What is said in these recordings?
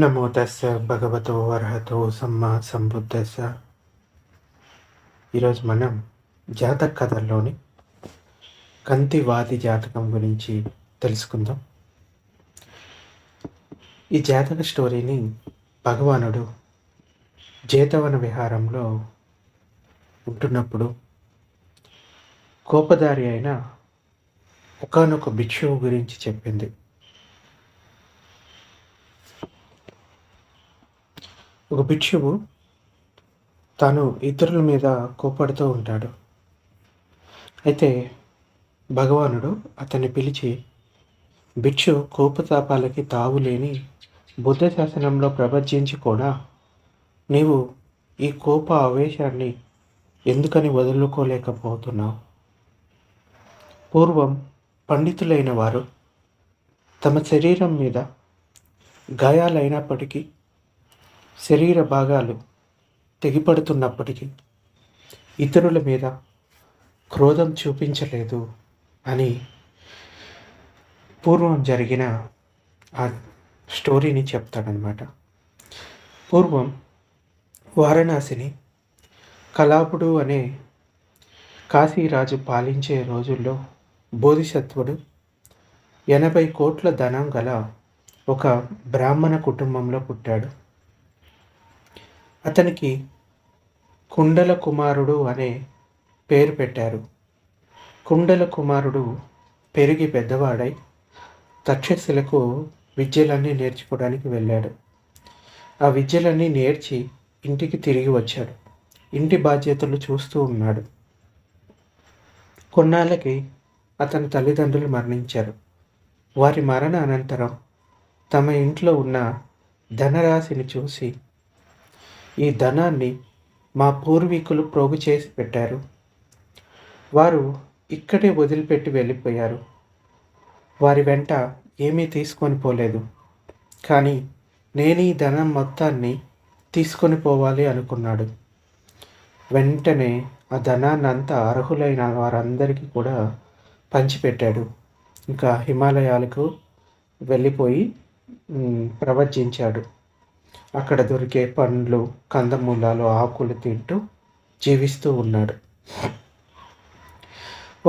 నమో తస్స భగవతో అర్హతో సమ్మా సంబుద్దస్స. ఈరోజు మనం జాతక కథల్లోని కంతివాది జాతకం గురించి తెలుసుకుందాం. ఈ జాతక స్టోరీని భగవానుడు జేతవన విహారంలో ఉంటున్నప్పుడు కోపదారి అయిన ఒకానొక భిక్షువు గురించి చెప్పింది. ఒక భిక్షువు తాను ఇతరుల మీద కోపడుతూ ఉంటాడు. అయితే భగవానుడు అతన్ని పిలిచి, భిక్షు కోపతాపాలకి తావులేని బుద్ధ శాసనంలో ప్రవచించి కూడా నీవు ఈ కోప ఆవేశాన్ని ఎందుకని వదులుకోలేకపోతున్నావు? పూర్వం పండితులైన వారు తమ శరీరం మీద గాయాలైనప్పటికీ, శరీర భాగాలు తెగిపడుతున్నప్పటికీ ఇతరుల మీద క్రోధం చూపించలేదు అని పూర్వం జరిగిన ఆ స్టోరీని చెప్తాడనమాట. పూర్వం వారణాసిని కలాపుడు అనే కాశీరాజు పాలించే రోజుల్లో బోధిసత్వుడు 80 కోట్ల ధనం గల ఒక బ్రాహ్మణ కుటుంబంలో పుట్టాడు. అతనికి కుండల కుమారుడు అనే పేరు పెట్టారు. కుండల కుమారుడు పెరిగి పెద్దవాడై తక్షశిలకు విద్యలన్నీ నేర్చుకోవడానికి వెళ్ళాడు. ఆ విద్యలన్నీ నేర్చి ఇంటికి తిరిగి వచ్చాడు. ఇంటి బాధ్యతలు చూస్తూ ఉన్నాడు. కొన్నాళ్ళకి అతని తల్లిదండ్రులు మరణించారు. వారి మరణ అనంతరం తమ ఇంట్లో ఉన్న ధనరాశిని చూసి, ఈ ధనాన్ని మా పూర్వీకులు ప్రోగు చేసి పెట్టారు, వారు ఇక్కడే వదిలిపెట్టి వెళ్ళిపోయారు, వారి వెంట ఏమీ తీసుకొని పోలేదు, కానీ నేను ఈ ధనం మొత్తాన్ని తీసుకొని పోవాలి అనుకున్నాడు. వెంటనే ఆ ధనాన్ని అంతా అర్హులైన వారందరికీ కూడా పంచిపెట్టాడు. ఇంకా హిమాలయాలకు వెళ్ళిపోయి ప్రవచించాడు. అక్కడ దొరికే పండ్లు, కందమూలాలు, ఆకులు తింటూ జీవిస్తూ ఉన్నాడు.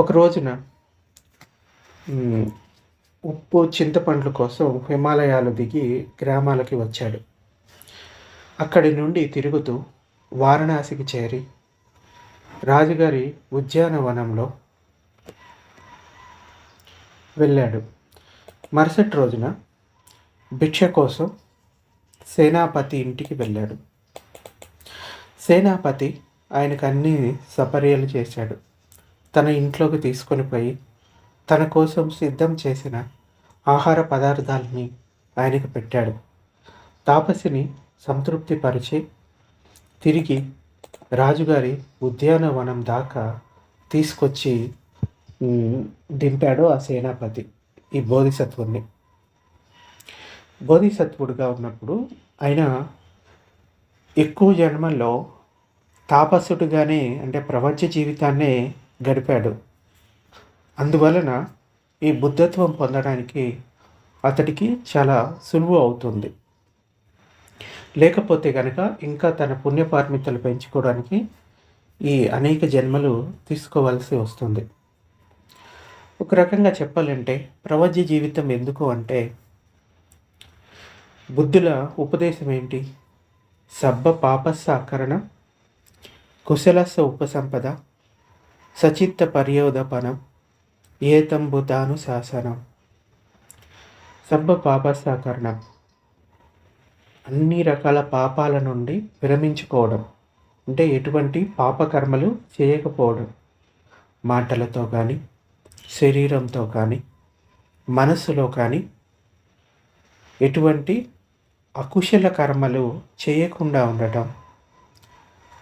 ఒక రోజున ఉప్పు, చింతపండ్ల కోసం హిమాలయాలు దిగి గ్రామాలకి వచ్చాడు. అక్కడి నుండి తిరుగుతూ వారణాసికి చేరి రాజుగారి ఉద్యానవనంలో వెళ్ళాడు. మరుసటి రోజున భిక్ష కోసం సేనాపతి ఇంటికి వెళ్ళాడు. సేనాపతి ఆయనకు అన్ని సపర్యలు చేశాడు. తన ఇంట్లోకి తీసుకొని పోయి తన కోసం సిద్ధం చేసిన ఆహార పదార్థాలని ఆయనకు పెట్టాడు. తాపసిని సంతృప్తిపరిచి తిరిగి రాజుగారి ఉద్యానవనం దాకా తీసుకొచ్చి దింపాడు ఆ సేనాపతి ఈ బోధిసత్వుని. బోధిసత్వుడుగా ఉన్నప్పుడు ఆయన ఎక్కువ జన్మల్లో తాపసుడుగానే, అంటే ప్రపంచ జీవితాన్నే గడిపాడు. అందువలన ఈ బుద్ధత్వం పొందడానికి అతడికి చాలా సులువు అవుతుంది. లేకపోతే కనుక ఇంకా తన పుణ్యపార్మితలు పెంచుకోవడానికి ఈ అనేక జన్మలు తీసుకోవాల్సి వస్తుంది. ఒక రకంగా చెప్పాలంటే ప్రపంచ జీవితం ఎందుకు అంటే, బుద్ధుల ఉపదేశం ఏంటి? సబ్బ పాపస్సాకరణం, కుశలస్స ఉపసంపద, సచిత్త పర్యోదపనం, ఏతంబుతాను శాసనం. సబ్బ పాపస్సాకరణం, అన్ని రకాల పాపాల నుండి విరమించుకోవడం, అంటే ఎటువంటి పాపకర్మలు చేయకపోవడం, మాటలతో కానీ, శరీరంతో కానీ, మనస్సులో కానీ ఎటువంటి అకుశల కర్మలు చేయకుండా ఉండటం.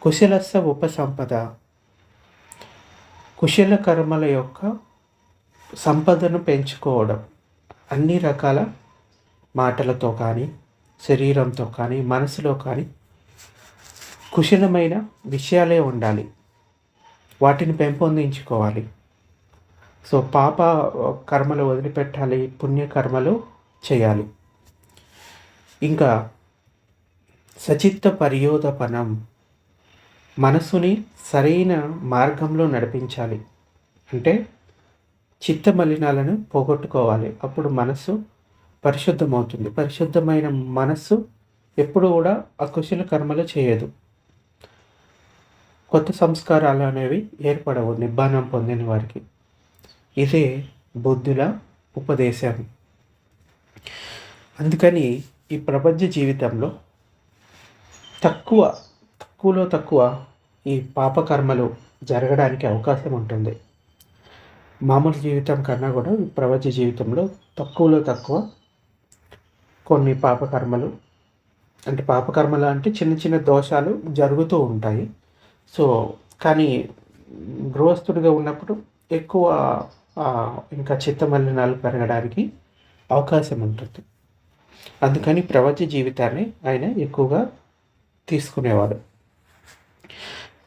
కుశలస్స ఉపసంపద, కుశల కర్మల యొక్క సంపదను పెంచుకోవడం, అన్ని రకాల మాటలతో కానీ, శరీరంతో కానీ, మనసులో కానీ కుశలమైన విషయాలే ఉండాలి, వాటిని పెంపొందించుకోవాలి. సో పాప కర్మలు వదిలిపెట్టాలి, పుణ్యకర్మలు చేయాలి. ఇంకా సచిత్త పర్యోదపనం, మనసుని సరైన మార్గంలో నడిపించాలి. అంటే చిత్త మలినాలను పోగొట్టుకోవాలి. అప్పుడు మనస్సు పరిశుద్ధమవుతుంది. పరిశుద్ధమైన మనస్సు ఎప్పుడు కూడా అకుశల కర్మలు చేయదు. కొత్త సంస్కారాలు అనేవి ఏర్పడవు నిబ్బానం పొందిన వారికి. ఇదే బుద్ధుల ఉపదేశం. అందుకని ఈ ప్రపంచ జీవితంలో తక్కువలో తక్కువ ఈ పాపకర్మలు జరగడానికి అవకాశం ఉంటుంది. మామూలు జీవితం కన్నా కూడా ఈ ప్రపంచ జీవితంలో తక్కువలో తక్కువ కొన్ని పాపకర్మలు అంటే చిన్న చిన్న దోషాలు జరుగుతూ ఉంటాయి. సో కానీ గృహస్థుడిగా ఉన్నప్పుడు ఎక్కువ ఇంకా చిత్తమలినాలు పెరగడానికి అవకాశం ఉంటుంది. అందుకని ప్రపంచ జీవితాన్ని ఆయన ఎక్కువగా తీసుకునేవాడు.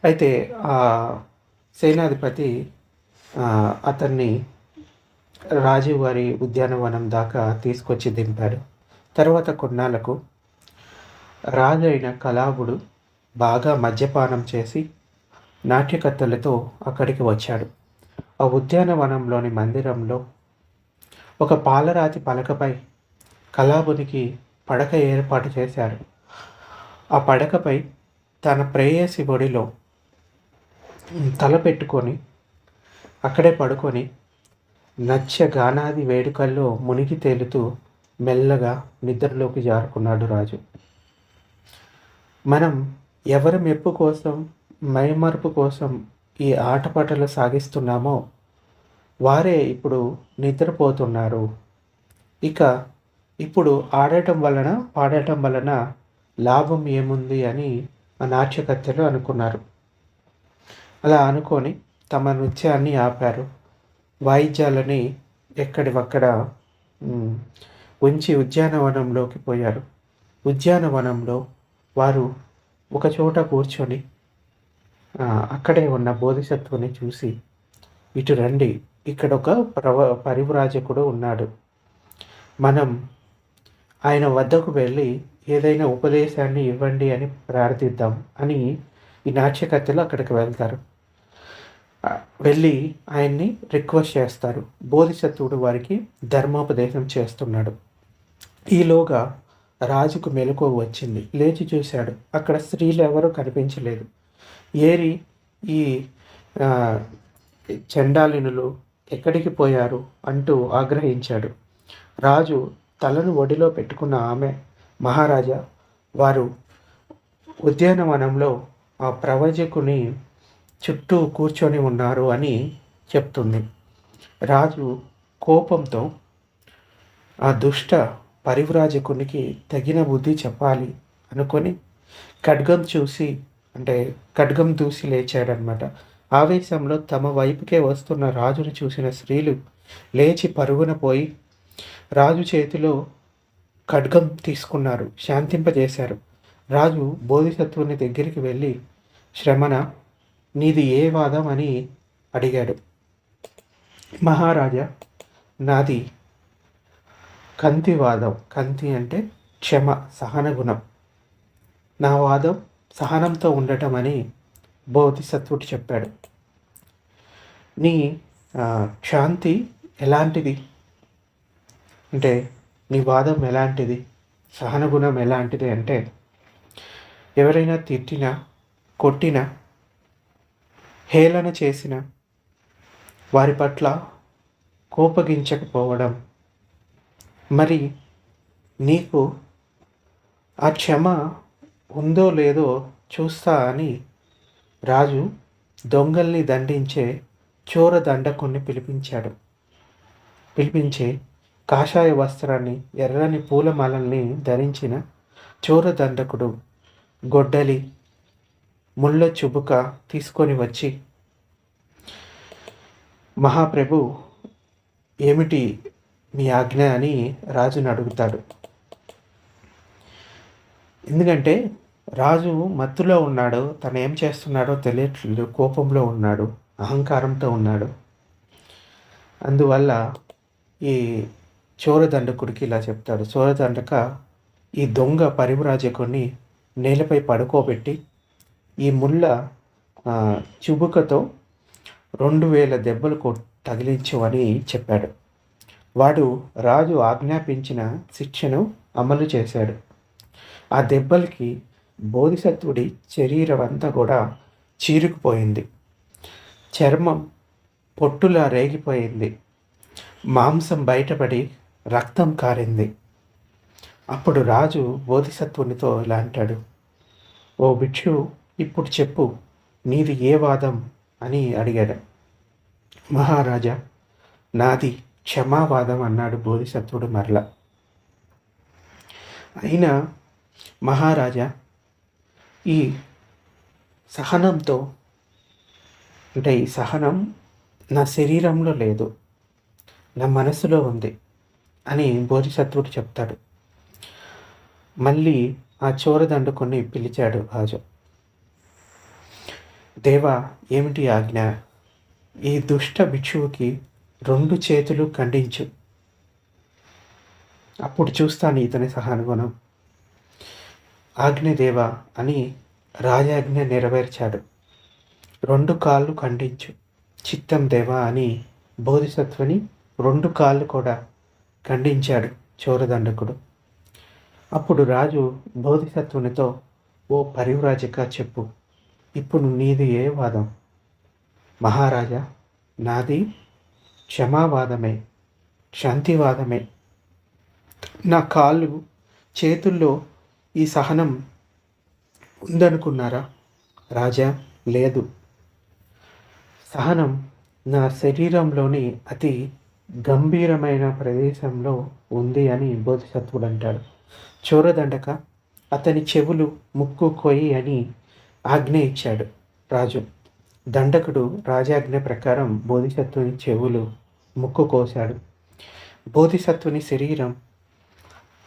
అయితే ఆ సేనాధిపతి అతన్ని రాజువారి ఉద్యానవనం దాకా తీసుకొచ్చి దింపాడు. తర్వాత కొన్నాళ్లకు రాజు అయిన కలాబుడు బాగా మద్యపానం చేసి నాట్యకత్తెలతో అక్కడికి వచ్చాడు. ఆ ఉద్యానవనంలోని మందిరంలో ఒక పాలరాతి పలకపై కలాబునికి పడక ఏర్పాటు చేశారు. ఆ పడకపై తన ప్రేయసి ఒడిలో తల పెట్టుకొని అక్కడే పడుకొని నత్య గానాది వేడుకల్లో మునిగి తేలుతూ మెల్లగా నిద్రలోకి జారుకున్నాడు రాజు. మనం ఎవరి మెప్పు కోసం, మైమరుపు కోసం ఈ ఆటపాటలు సాగిస్తున్నామో వారే ఇప్పుడు నిద్రపోతున్నారు. ఇప్పుడు ఆడటం వలన పాడటం వలన లాభం ఏముంది అని ఆ నాట్యకత్తెలు అనుకున్నారు. అలా అనుకొని తమ నృత్యాన్ని ఆపారు. వాయిద్యాలని ఎక్కడివక్కడ ఉంచి ఉద్యానవనంలోకి పోయారు. ఉద్యానవనంలో వారు ఒకచోట కూర్చొని అక్కడే ఉన్న బోధిసత్వుని చూసి, ఇటు రండి, ఇక్కడ ఒక పరివ్రాజకుడు ఉన్నాడు, మనం ఆయన వద్దకు వెళ్ళి ఏదైనా ఉపదేశాన్ని ఇవ్వండి అని ప్రార్థిద్దాం అని ఈ నాట్యకత్తెలు అక్కడికి వెళ్తారు. వెళ్ళి ఆయన్ని రిక్వెస్ట్ చేస్తారు. బోధిసత్వుడు వారికి ధర్మోపదేశం చేస్తున్నాడు. ఈలోగా రాజుకు మెలకువ వచ్చింది. లేచి చూశాడు. అక్కడ స్త్రీలు ఎవరూ కనిపించలేదు. ఏరి ఈ చండాలినులు ఎక్కడికి పోయారు అంటూ ఆగ్రహించాడు. రాజు తలను ఒడిలో పెట్టుకున్న ఆమె, మహారాజా, వారు ఉద్యానవనంలో ఆ ప్రవచకుని చుట్టూ కూర్చొని ఉన్నారు అని చెప్తుంది. రాజు కోపంతో ఆ దుష్ట పరివ్రాజకునికి తగిన బుద్ధి చెప్పాలి అనుకొని ఖడ్గం దూసి లేచాడనమాట. ఆవేశంలో తమ వైపుకే వస్తున్న రాజును చూసిన స్త్రీలు లేచి పరుగున పోయి రాజు చేతిలో ఖడ్గం తీసుకున్నారు, శాంతింపజేశారు. రాజు బోధిసత్వుని దగ్గరికి వెళ్ళి, శ్రమణ, నీది ఏ వాదం అని అడిగాడు. మహారాజా, నాది కంతివాదం. కంతి అంటే క్షమ, సహనగుణం. నా వాదం సహనంతో ఉండటం అని బోధిసత్వుడు చెప్పాడు. నీ శాంతి ఎలాంటిది అంటే, నీ వాదం ఎలాంటిది, సహనగుణం ఎలాంటిది అంటే, ఎవరైనా తిట్టినా, కొట్టినా, హేళన చేసిన వారి పట్ల కోపగించకపోవడం. మరి నీకు ఆ క్షమ ఉందో లేదో చూస్తా అని రాజు దొంగల్ని దండించే చోర దండకుణ్ణి పిలిపించి కాషాయ వస్త్రాన్ని, ఎర్రని పూలమాలల్ని ధరించిన చోర దండకుడు గొడ్డలి, ముళ్ళ చుబుక తీసుకొని వచ్చి, మహాప్రభు, ఏమిటి మీ ఆజ్ఞ అని రాజుని అడుగుతాడు. ఎందుకంటే రాజు మత్తులో ఉన్నాడు, తను ఏం చేస్తున్నాడో తెలియట్లేదు, కోపంలో ఉన్నాడు, అహంకారంతో ఉన్నాడు. అందువల్ల ఈ చోరదండకుడికి ఇలా చెప్తాడు. చోరదండక, ఈ దొంగ పరివ్రాజకుడిని నేలపై పడుకోబెట్టి ఈ ముళ్ళ చిబుకతో 2000 దెబ్బలు తగిలించు అని చెప్పాడు. వాడు రాజు ఆజ్ఞాపించిన శిక్షను అమలు చేశాడు. ఆ దెబ్బలకి బోధిసత్వుడి శరీరం అంతా కూడా చీరుకుపోయింది. చర్మం పొట్టులా రేగిపోయింది. మాంసం బయటపడి రక్తం కారింది. అప్పుడు రాజు బోధిసత్వునితో ఇలా అంటాడు, ఓ భిక్షు, ఇప్పుడు చెప్పు, నీది ఏ వాదం అని అడిగాడు. మహారాజా, నాది క్షమావాదం అన్నాడు బోధిసత్వుడు మరల. అయినా మహారాజా, ఈ సహనంతో అంటే ఈ సహనం నా శరీరంలో లేదు, నా మనసులో ఉంది అని బోధిసత్వుడు చెప్తాడు. మళ్ళీ ఆ చోరదండుకొని పిలిచాడు రాజు. దేవా, ఏమిటి ఆజ్ఞ? ఈ దుష్ట భిక్షువుకి 2 చేతులు ఖండించు, అప్పుడు చూస్తాను ఇతని సహానుగుణం. ఆజ్ఞ దేవా అని రాజాజ్ఞ నెరవేర్చాడు. 2 కాళ్ళు ఖండించు, చిత్తం దేవా అని బోధిసత్వుని 2 కాళ్ళు కూడా ఖండించాడు చోరదండకుడు. అప్పుడు రాజు బోధిసత్వునితో, ఓ పరివ్రాజక, చెప్పు, ఇప్పుడు నీది ఏ వాదం? మహారాజా, నాది క్షమావాదమే, శాంతివాదమే. నా కాళ్ళు చేతుల్లో ఈ సహనం ఉందనుకున్నారా రాజా? లేదు. సహనం నా శరీరంలోని అతి గంభీరమైన ప్రదేశంలో ఉంది అని బోధిసత్వుడు అంటాడు. చోరదండక, అతని చెవులు ముక్కు కొయ్యి అని ఆజ్ఞ ఇచ్చాడు రాజు. దండకుడు రాజాజ్ఞ ప్రకారం బోధిసత్వుని చెవులు ముక్కు కోశాడు. బోధిసత్వుని శరీరం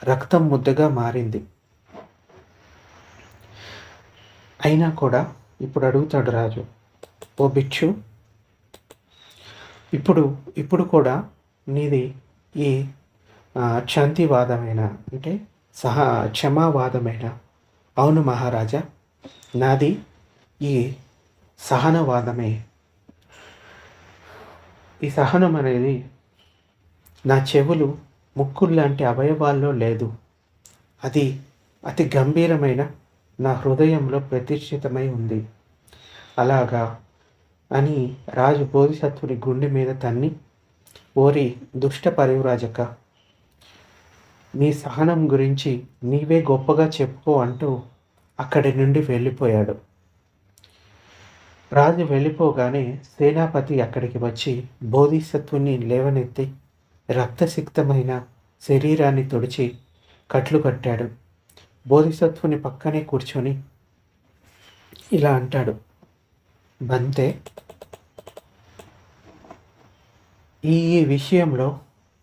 రక్తం ముద్దగా మారింది. అయినా కూడా ఇప్పుడు అడుగుతాడు రాజు, ఓ భిక్షు, ఇప్పుడు కూడా నీది ఈ శాంతివాదమైన అంటే క్షమావాదమైన? అవును మహారాజా, నాది ఈ సహనవాదమే. ఈ సహనం అనేది నా చెవులు ముక్కుల్లాంటి అవయవాల్లో లేదు, అది అతి గంభీరమైన నా హృదయంలో ప్రతిష్ఠితమై ఉంది. అలాగా అని రాజు బోధిసత్వుని గుండె మీద తన్ని, ఓరి దుష్ట పరివ్రాజక, నీ సహనం గురించి నీవే గొప్పగా చెప్పుకో అంటూ అక్కడి నుండి వెళ్ళిపోయాడు. రాజు వెళ్ళిపోగానే సేనాపతి అక్కడికి వచ్చి బోధిసత్వుని లేవనెత్తి రక్తసిక్తమైన శరీరాన్ని తుడిచి కట్లు కట్టాడు. బోధిసత్వుని పక్కనే కూర్చొని ఇలా అంటాడు, బంతే, ఈ విషయంలో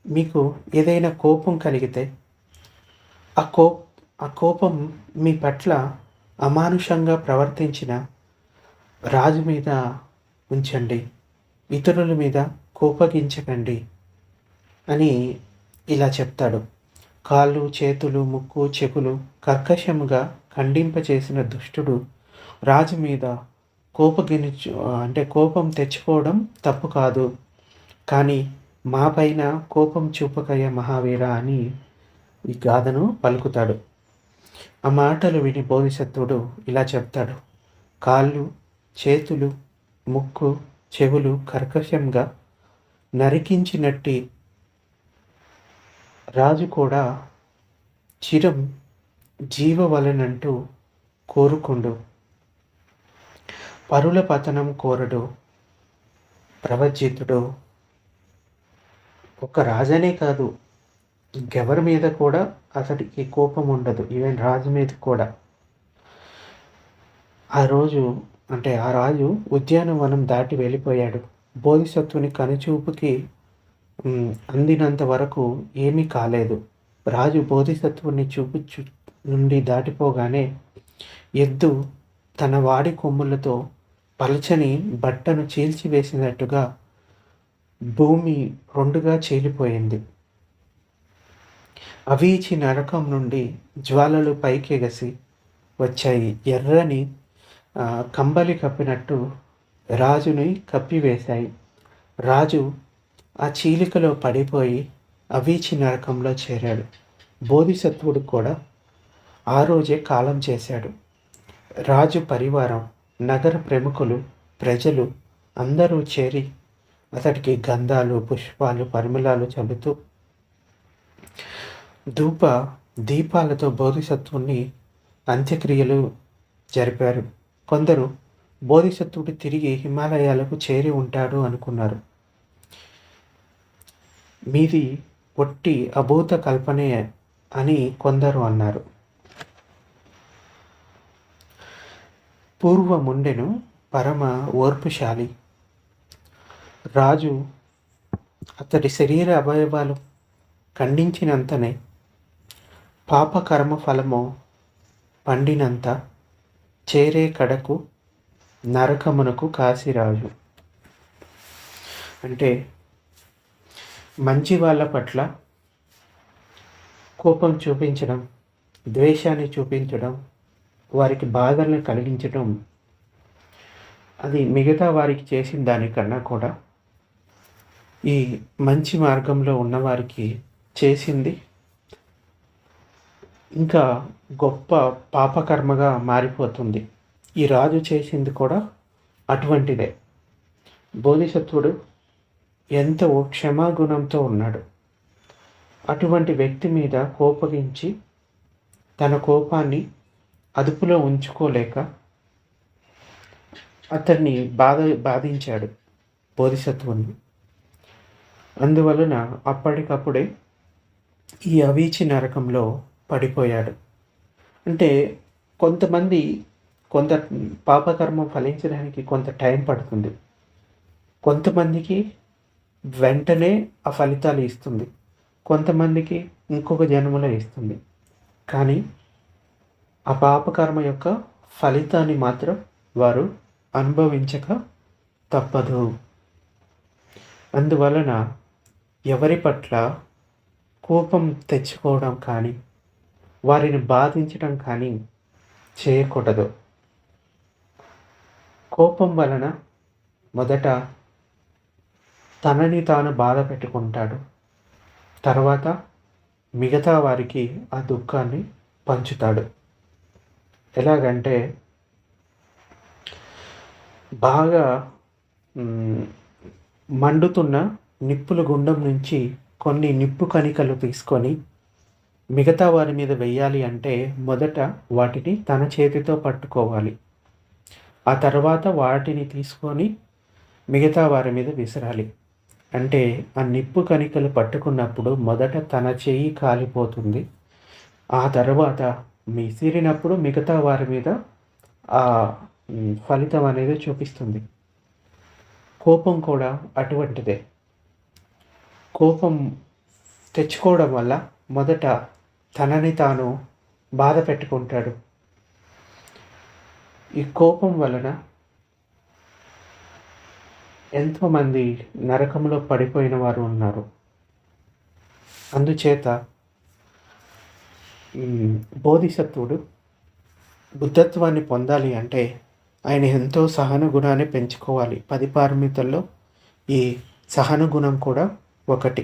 మీకు ఏదైనా కోపం కలిగితే ఆ కోపం మీ పట్ల అమానుషంగా ప్రవర్తించిన రాజు మీద ఉంచండి, ఇతరుల మీద కోపగించకండి అని ఇలా చెప్తాడు. కాళ్ళు, చేతులు, ముక్కు, చెవులు కర్కశముగా ఖండింపచేసిన దుష్టుడు రాజు మీద కోపం తెచ్చుకోవడం తప్పు కాదు, కానీ మా పైన కోపం చూపకయ్య మహావీర అని ఈ గాథను పలుకుతాడు. ఆ మాటలు విని బోధిసత్వుడు ఇలా చెప్తాడు, కాళ్ళు, చేతులు, ముక్కు, చెవులు కర్కశంగా నరికించినట్టి రాజు కూడా చిరం జీవవలనంటూ కోరుకుండు. పరుల పతనం కోరడు ప్రవజ్జితుడు. ఒక రాజనే కాదు, ఇంకెవరి మీద కూడా అతడికి కోపం ఉండదు, ఈవెన్ రాజు మీద కూడా. ఆ రాజు ఉద్యానవనం దాటి వెళ్ళిపోయాడు. బోధిసత్వుని కనుచూపుకి అందినంత వరకు ఏమీ కాలేదు. రాజు బోధిసత్వుని చూపు నుండి దాటిపోగానే ఎద్దు తన వాడి కొమ్ములతో పలచని బట్టను చీల్చివేసినట్టుగా భూమి 2గా చీలిపోయింది. అవీచి నరకం నుండి జ్వాలలు పైకెగసి వచ్చాయి. ఎర్రని కంబలి కప్పినట్టు రాజుని కప్పివేశాయి. రాజు ఆ చీలికలో పడిపోయి అవీచి నరకంలో చేరాడు. బోధిసత్వుడు కూడా ఆ రోజే కాలం చేశాడు. రాజు పరివారం, నగర ప్రముఖులు, ప్రజలు అందరూ చేరి అతడికి గంధాలు, పుష్పాలు, పరిమళాలు చల్లుతూ ధూప దీపాలతో బోధిసత్వుని అంత్యక్రియలు జరిపారు. కొందరు బోధిసత్వుడు తిరిగి హిమాలయాలకు చేరి ఉంటాడు అనుకున్నారు. మీది ఒట్టి అభూత కల్పనే అని కొందరు అన్నారు. పూర్వముండెను పరమ ఓర్పుశాలి. రాజు అతడి శరీర అవయవాలు ఖండించినంతనే పాపకర్మ ఫలము పండినంత చేరే కడకు నరకమునకు కాశీరాజు. అంటే మంచి వాళ్ళ పట్ల కోపం చూపించడం, ద్వేషాన్ని చూపించడం, వారికి బాధలను కలిగించడం, అది మిగతా వారికి చేసిన దానికన్నా కూడా ఈ మంచి మార్గంలో ఉన్నవారికి చేసింది ఇంకా గొప్ప పాపకర్మగా మారిపోతుంది. ఈ రాజు చేసింది కూడా అటువంటిదే. బోధిసత్వుడు ఎంతో క్షమాగుణంతో ఉన్నాడు. అటువంటి వ్యక్తి మీద కోపగించి తన కోపాన్ని అదుపులో ఉంచుకోలేక అతన్ని బాధించాడు బోధిసత్వుని. అందువలన అప్పటికప్పుడే ఈ అవీచి నరకంలో పడిపోయాడు. అంటే కొంతమంది కొంత పాపకర్మ ఫలించడానికి కొంత టైం పడుతుంది. కొంతమందికి వెంటనే ఆ ఫలితాలు ఇస్తుంది, కొంతమందికి ఇంకొక జన్మలో ఇస్తుంది. కానీ ఆ పాపకర్మ యొక్క ఫలితాన్ని మాత్రం వారు అనుభవించక తప్పదు. అందువలన ఎవరి పట్ల కోపం తెచ్చుకోవడం కానీ, వారిని బాధించడం కానీ చేయకూడదు. కోపం వలన మొదట తనని తాను బాధ పెట్టుకుంటాడు. తర్వాత మిగతా వారికి ఆ దుఃఖాన్ని పంచుతాడు. ఎలాగంటే బాగా మండుతున్న నిప్పుల గుండం నుంచి కొన్ని నిప్పు కణికలు తీసుకొని మిగతా వారి మీద వెయ్యాలి అంటే మొదట వాటిని తన చేతితో పట్టుకోవాలి. ఆ తర్వాత వాటిని తీసుకొని మిగతా వారి మీద విసరాలి. అంటే ఆ నిప్పు కణికలు పట్టుకున్నప్పుడు మొదట తన చెయ్యి కాలిపోతుంది. ఆ తర్వాత విసిరినప్పుడు మిగతా వారి మీద ఆ ఫలితం అనేది చూపిస్తుంది. కోపం కూడా అటువంటిదే. కోపం తెచ్చుకోవడం వల్ల మొదట తనని తాను బాధ పెట్టుకుంటాడు. ఈ కోపం వలన ఎంతోమంది నరకంలో పడిపోయిన వారు ఉన్నారు. అందుచేత బోధిసత్వుడు బుద్ధత్వాన్ని పొందాలి అంటే ఆయన ఎంతో సహన గుణాన్ని పెంచుకోవాలి. 10 పారమితుల్లో ఈ సహన గుణం కూడా ఒకటి.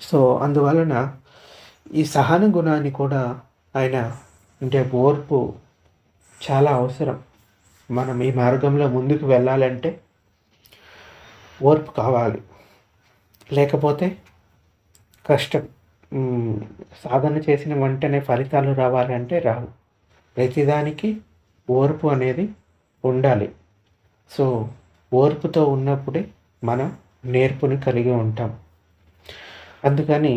సో అందువలన ఈ సహన గుణాన్ని కూడా ఆయన అంటే ఓర్పు చాలా అవసరం. మనం ఈ మార్గంలో ముందుకు వెళ్ళాలంటే ఓర్పు కావాలి, లేకపోతే కష్టం. సాధన చేసిన వెంటనే ఫలితాలు రావాలంటే రావు. ప్రతిదానికి ఓర్పు అనేది ఉండాలి. సో ఓర్పుతో ఉన్నప్పుడే మనం నేర్పుని కలిగి ఉంటాం. అందుకని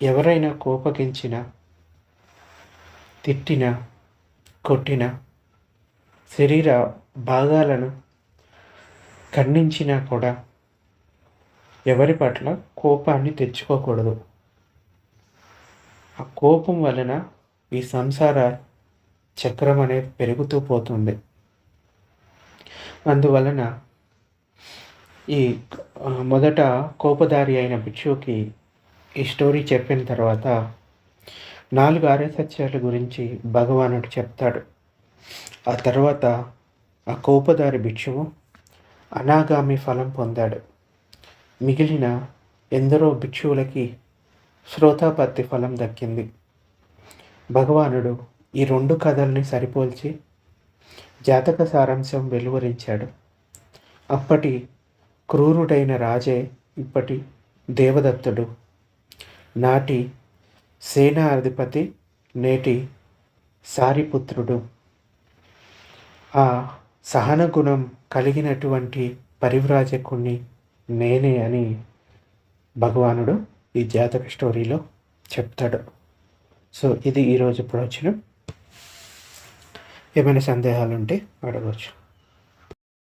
ఎవరైనా కోపగించిన, తిట్టిన, కొట్టిన, శరీర భాగాలను ఖండించినా కూడా ఎవరి పట్ల కోపాన్ని తెచ్చుకోకూడదు. ఆ కోపం వలన ఈ సంసార చక్రం అనేది పెరుగుతూ పోతుంది. అందువలన ఈ మొదట కోపదారి అయిన భిక్షువుకి ఈ స్టోరీ చెప్పిన తర్వాత 4 ఆర్యసత్యాల గురించి భగవానుడు చెప్తాడు. ఆ తర్వాత ఆ కోపదారి భిక్షువు అనాగామి ఫలం పొందాడు. మిగిలిన ఎందరో భిక్షువులకి శ్రోతాపత్తి ఫలం దక్కింది. భగవానుడు ఈ 2 కథల్ని సరిపోల్చి జాతక సారాంశం వెలువరించాడు. అప్పటి క్రూరుడైన రాజే ఇప్పటి దేవదత్తుడు. నాటి సేనాధిపతి నేటి సారిపుత్రుడు. ఆ సహన గుణం కలిగినటువంటి పరివ్రాజకుణ్ణి నేనే అని భగవానుడు ఈ జాతక స్టోరీలో చెప్తాడు. సో ఇది ఈరోజు ప్రవచనం. ఏమైనా సందేహాలు ఉంటే అడగవచ్చు.